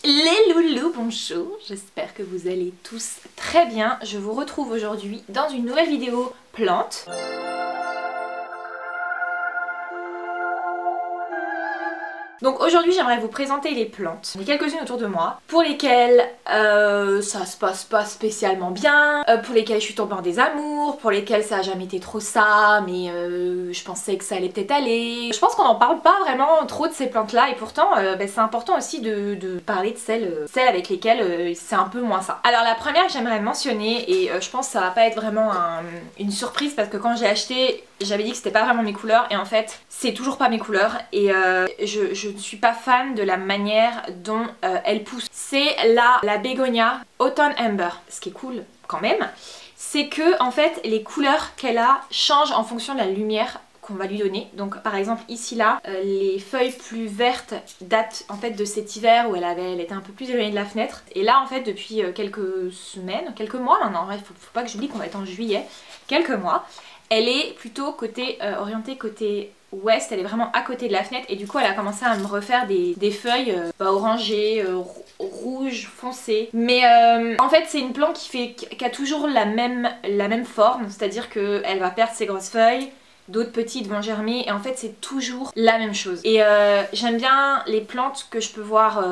Les loulous, bonjour, j'espère que vous allez tous très bien. Je vous retrouve aujourd'hui dans une nouvelle vidéo plantes. Donc aujourd'hui j'aimerais vous présenter les plantes. Il y en a quelques-unes autour de moi pour lesquelles ça se passe pas spécialement bien, pour lesquelles je suis tombée en désamour, pour lesquelles ça a jamais été trop ça, mais je pensais que ça allait peut-être aller. Je pense qu'on n'en parle pas vraiment trop de ces plantes là et pourtant c'est important aussi de parler de celles avec lesquelles c'est un peu moins ça. Alors la première que j'aimerais mentionner, et je pense que ça va pas être vraiment une surprise parce que quand j'ai acheté j'avais dit que c'était pas vraiment mes couleurs et en fait c'est toujours pas mes couleurs et je ne suis pas fan de la manière dont elle pousse. C'est la bégonia Autumn Amber. Ce qui est cool quand même, c'est que en fait les couleurs qu'elle a changent en fonction de la lumière qu'on va lui donner. Donc par exemple ici là, les feuilles plus vertes datent en fait de cet hiver où elle était un peu plus éloignée de la fenêtre. Et là en fait depuis quelques semaines, quelques mois maintenant, il faut pas que j'oublie qu'on va être en juillet, quelques mois, elle est plutôt orientée côté ouest, elle est vraiment à côté de la fenêtre et du coup elle a commencé à me refaire des feuilles orangées, rouges, foncées. Mais en fait c'est une plante qui a toujours la même forme, c'est-à-dire qu'elle va perdre ses grosses feuilles, d'autres petites vont germer et en fait c'est toujours la même chose. Et j'aime bien les plantes que je peux voir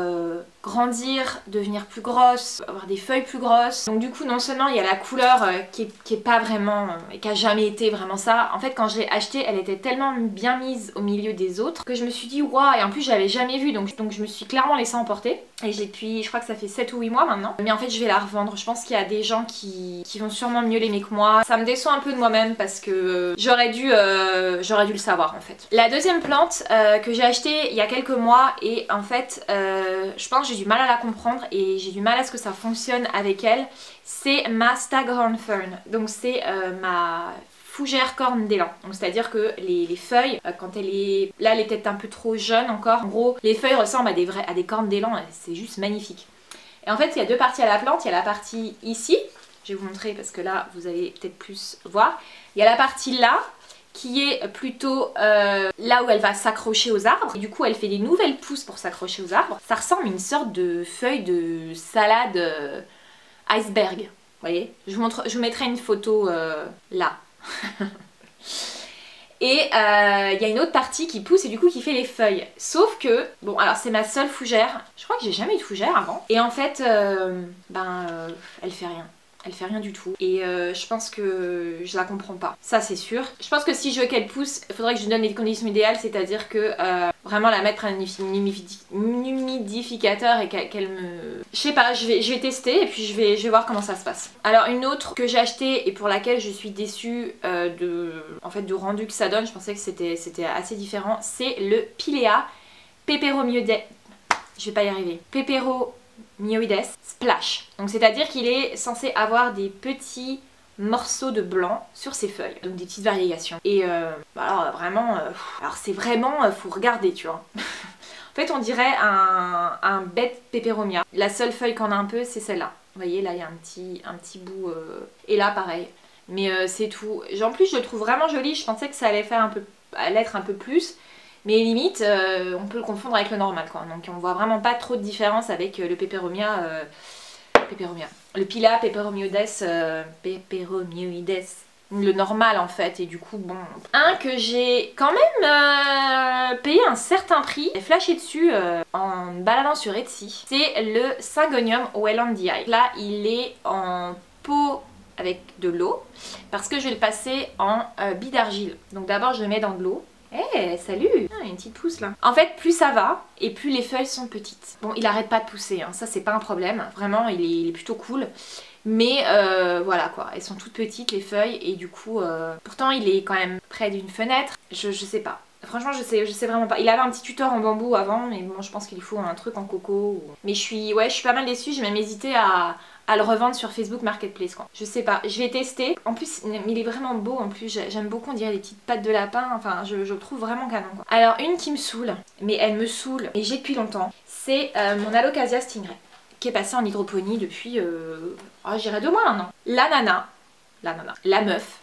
grandir, devenir plus grosses, avoir des feuilles plus grosses. Donc du coup non seulement il y a la couleur qui est pas vraiment, et qui a jamais été vraiment ça. En fait quand je l'ai achetée elle était tellement bien mise au milieu des autres que je me suis dit waouh, et en plus je l'avais jamais vue donc je me suis clairement laissée emporter. Et j'ai depuis, je crois que ça fait 7 ou 8 mois maintenant. Mais en fait je vais la revendre, je pense qu'il y a des gens qui vont sûrement mieux l'aimer que moi. Ça me déçoit un peu de moi-même parce que j'aurais dû le savoir en fait. La deuxième plante que j'ai achetée il y a quelques mois et en fait je pense que j'ai du mal à la comprendre et j'ai du mal à ce que ça fonctionne avec elle, c'est ma Staghorn Fern. Donc c'est ma fougère corne d'élan. Donc c'est à dire que les feuilles, quand elle est peut-être un peu trop jeune encore, en gros les feuilles ressemblent à des cornes d'élan, c'est juste magnifique. Et en fait il y a deux parties à la plante, il y a la partie ici, je vais vous montrer parce que là vous allez peut-être plus voir, il y a la partie là qui est plutôt là où elle va s'accrocher aux arbres. Et du coup elle fait des nouvelles pousses pour s'accrocher aux arbres. Ça ressemble à une sorte de feuille de salade iceberg. Vous voyez, je vous mettrai une photo là. Et il y a une autre partie qui pousse et du coup qui fait les feuilles. Sauf que, bon alors c'est ma seule fougère. Je crois que j'ai jamais eu de fougère avant. Et en fait, elle fait rien. Elle fait rien du tout et je pense que je la comprends pas, ça c'est sûr. Je pense que si je veux qu'elle pousse, il faudrait que je lui donne les conditions idéales, c'est-à-dire que vraiment la mettre à un humidificateur et qu'elle me... Je sais pas, je vais tester et puis je vais voir comment ça se passe. Alors une autre que j'ai achetée et pour laquelle je suis déçue du rendu que ça donne, je pensais que c'était assez différent, c'est le Pilea Peperomioides. Je vais pas y arriver. Peperomioides Splash. Donc c'est à dire qu'il est censé avoir des petits morceaux de blanc sur ses feuilles, donc des petites variations. Et alors vraiment, alors c'est vraiment, faut regarder tu vois. En fait on dirait un bête peperomia. La seule feuille qu'on a un peu c'est celle-là. Vous voyez là il y a un petit bout, et là pareil. Mais c'est tout. En plus je le trouve vraiment joli, je pensais que ça allait être un peu plus. Mais limite, on peut le confondre avec le normal quoi. Donc on voit vraiment pas trop de différence avec le peperomia. Le Pilea Peperomioides, le normal en fait. Et du coup bon, un que j'ai quand même payé un certain prix, j'ai flashé dessus en me baladant sur Etsy, c'est le Syngonium Wellandii. Là il est en pot avec de l'eau parce que je vais le passer en billes d'argile. Donc d'abord je le mets dans de l'eau. Eh, salut! Ah, il y a une petite pousse là. En fait, plus ça va, et plus les feuilles sont petites. Bon, il arrête pas de pousser, hein. Ça c'est pas un problème. Vraiment, il est plutôt cool. Mais voilà quoi, elles sont toutes petites les feuilles, et du coup... Pourtant, il est quand même près d'une fenêtre. Je sais pas. Franchement, je sais vraiment pas. Il avait un petit tuteur en bambou avant, mais bon, je pense qu'il faut un truc en coco. Mais je suis pas mal déçue, j'ai même hésité à le revendre sur Facebook Marketplace quoi. Je sais pas, je vais tester. En plus il est vraiment beau, en plus j'aime beaucoup, on dirait des petites pattes de lapin, enfin je le trouve vraiment canon quoi. Alors une qui me saoule, mais elle me saoule, et j'ai depuis longtemps, c'est mon Alocasia Stingray, qui est passée en hydroponie depuis, je dirais 2 mois maintenant. La meuf,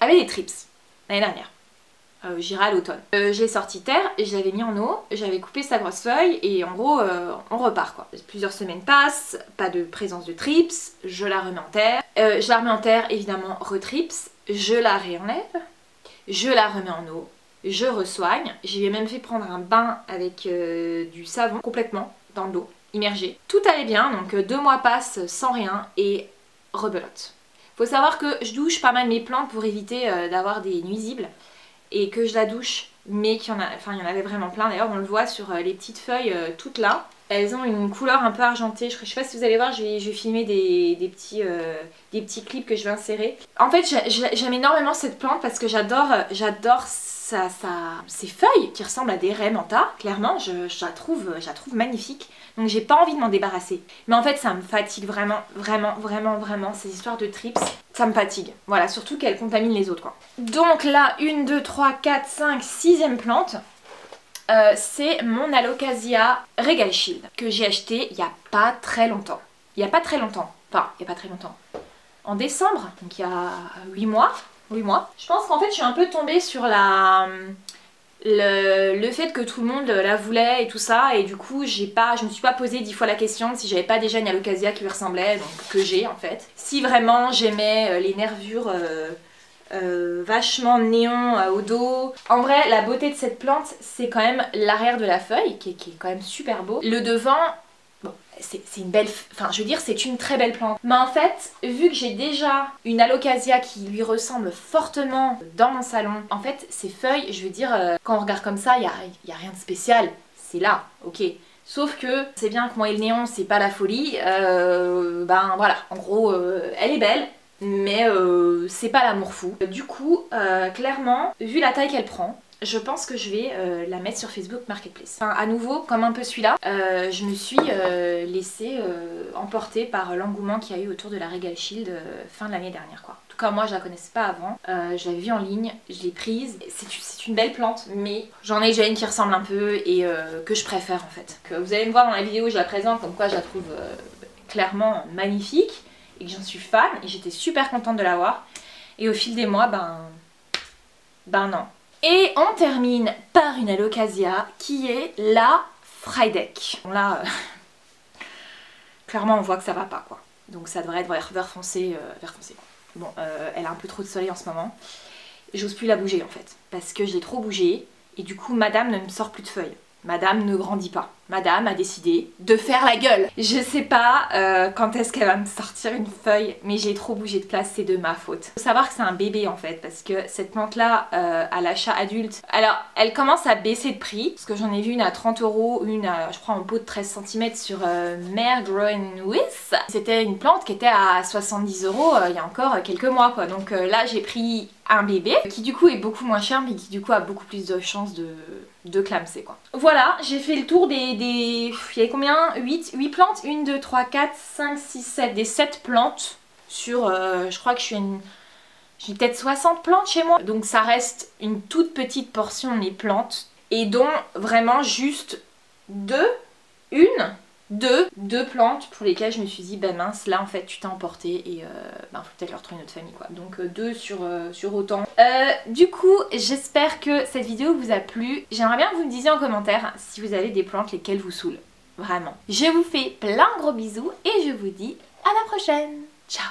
avait des trips l'année dernière. j'irai à l'automne. Je l'ai sorti terre et je l'avais mis en eau, j'avais coupé sa grosse feuille et en gros on repart quoi. Plusieurs semaines passent, pas de présence de trips, je la remets en terre. Je la remets en terre, évidemment retrips, je la réenlève, je la remets en eau, je resoigne. J'y ai même fait prendre un bain avec du savon complètement dans l'eau, immergé. Tout allait bien, donc 2 mois passent sans rien et rebelote. Faut savoir que je douche pas mal mes plantes pour éviter d'avoir des nuisibles. Et que je la douche, mais qu'il y en a, enfin il y en avait vraiment plein. D'ailleurs on le voit sur les petites feuilles toutes là. Elles ont une couleur un peu argentée. Je sais pas si vous allez voir, je vais filmer des petits clips que je vais insérer. En fait j'aime énormément cette plante parce que j'adore ces feuilles qui ressemblent à des raies manta. Clairement je la trouve magnifique. Donc j'ai pas envie de m'en débarrasser. Mais en fait ça me fatigue vraiment ces histoires de trips. Ça me fatigue. Voilà, surtout qu'elle contamine les autres quoi. Donc là, 1, 2, 3, 4, 5, 6e plante. C'est mon Alocasia Regal Shield que j'ai acheté il y a pas très longtemps. Il y a pas très longtemps. Enfin, il y a pas très longtemps. En décembre, donc il y a 8 mois. 8 mois. Je pense qu'en fait je suis un peu tombée sur le fait que tout le monde la voulait et tout ça, et du coup je me suis pas posé 10 fois la question si j'avais pas déjà une Alocasia qui lui ressemblait, donc que j'ai en fait. Si vraiment j'aimais les nervures vachement néon au dos. En vrai la beauté de cette plante c'est quand même l'arrière de la feuille qui est quand même super beau. Le devant, bon, c'est une belle, enfin je veux dire c'est une très belle plante. Mais en fait vu que j'ai déjà une Alocasia qui lui ressemble fortement dans mon salon, en fait ces feuilles, je veux dire quand on regarde comme ça il y a rien de spécial, c'est là, ok. Sauf que c'est bien que moi et le néon c'est pas la folie, ben voilà, en gros elle est belle. Mais c'est pas l'amour fou. Du coup, clairement, vu la taille qu'elle prend, je pense que je vais la mettre sur Facebook Marketplace. Enfin, à nouveau, comme un peu celui-là, je me suis laissée emporter par l'engouement qu'il y a eu autour de la Regal Shield fin de l'année dernière quoi. En tout cas moi je la connaissais pas avant, je l'avais vue en ligne, je l'ai prise. C'est une belle plante mais j'en ai déjà une qui ressemble un peu et que je préfère en fait. Donc, vous allez me voir dans la vidéo, je la présente comme quoi je la trouve clairement magnifique. Et que j'en suis fan et j'étais super contente de l'avoir. Et au fil des mois, ben non. Et on termine par une Alocasia qui est la Frydek. Bon là, clairement on voit que ça va pas quoi. Donc ça devrait être vert foncé, vert foncé. Bon, elle a un peu trop de soleil en ce moment. J'ose plus la bouger en fait. Parce que je l'ai trop bougée et du coup madame ne me sort plus de feuilles. Madame ne grandit pas. Madame a décidé de faire la gueule. Je sais pas quand est-ce qu'elle va me sortir une feuille, mais j'ai trop bougé de place, c'est de ma faute. Faut savoir que c'est un bébé en fait, parce que cette plante là, à l'achat adulte, alors elle commence à baisser de prix, parce que j'en ai vu une à 30 €, une à, je crois en pot de 13 cm sur Mare Growing With. C'était une plante qui était à 70 € il y a encore quelques mois quoi. Donc là j'ai pris un bébé qui du coup est beaucoup moins cher mais qui du coup a beaucoup plus de chances de clamser quoi. Voilà, j'ai fait le tour il y avait combien 8 plantes, 1, 2, 3, 4, 5, 6, 7, des 7 plantes sur, je crois que j'ai peut-être 60 plantes chez moi. Donc ça reste une toute petite portion de mes plantes et dont vraiment juste deux plantes pour lesquelles je me suis dit bah mince là en fait tu t'es emporté et faut peut-être leur trouver une autre famille quoi. Donc 2 sur autant. Du coup j'espère que cette vidéo vous a plu. J'aimerais bien que vous me disiez en commentaire si vous avez des plantes lesquelles vous saoulent. Vraiment. Je vous fais plein de gros bisous et je vous dis à la prochaine. Ciao.